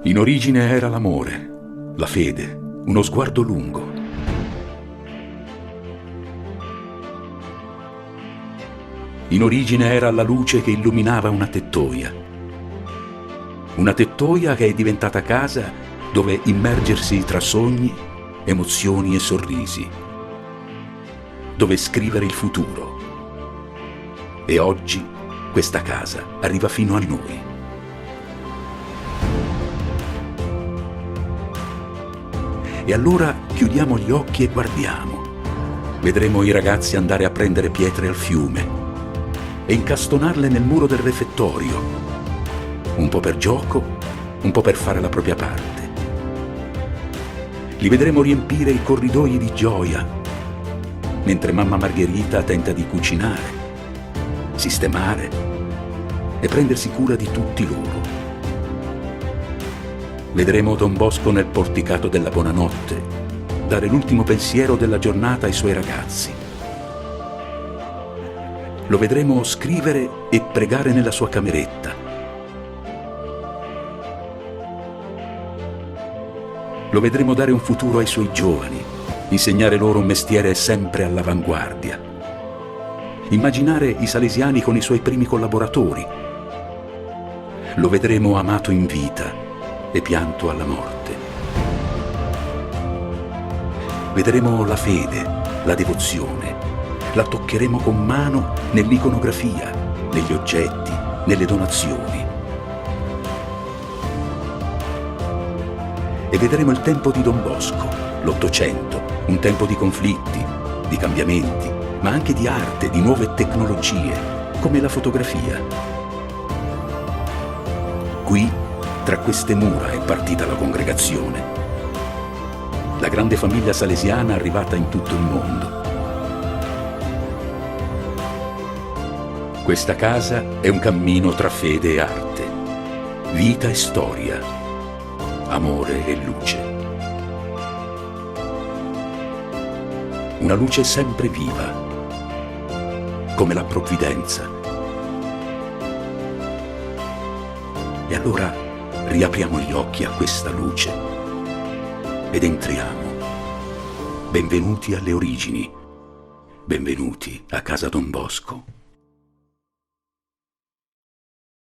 In origine era l'amore, la fede, uno sguardo lungo. In origine era la luce che illuminava una tettoia che è diventata casa dove immergersi tra sogni, emozioni e sorrisi, dove scrivere il futuro. E oggi questa casa arriva fino a noi. E allora chiudiamo gli occhi e guardiamo. Vedremo i ragazzi andare a prendere pietre al fiume e incastonarle nel muro del refettorio, un po' per gioco, un po' per fare la propria parte. Li vedremo riempire i corridoi di gioia, mentre mamma Margherita tenta di cucinare, sistemare e prendersi cura di tutti loro. Vedremo Don Bosco nel porticato della buonanotte dare l'ultimo pensiero della giornata ai suoi ragazzi. Lo vedremo scrivere e pregare nella sua cameretta. Lo vedremo dare un futuro ai suoi giovani, insegnare loro un mestiere sempre all'avanguardia. Immaginare i salesiani con i suoi primi collaboratori. Lo vedremo amato in vita e pianto alla morte. Vedremo la fede, la devozione, la toccheremo con mano nell'iconografia, negli oggetti, nelle donazioni. E vedremo il tempo di Don Bosco, l'Ottocento, un tempo di conflitti, di cambiamenti, ma anche di arte, di nuove tecnologie, come la fotografia. Qui, tra queste mura, è partita la congregazione. La grande famiglia salesiana arrivata in tutto il mondo. Questa casa è un cammino tra fede e arte, vita e storia, amore e luce. Una luce sempre viva, come la provvidenza. E allora riapriamo gli occhi a questa luce ed entriamo. Benvenuti alle origini, benvenuti a casa Don Bosco.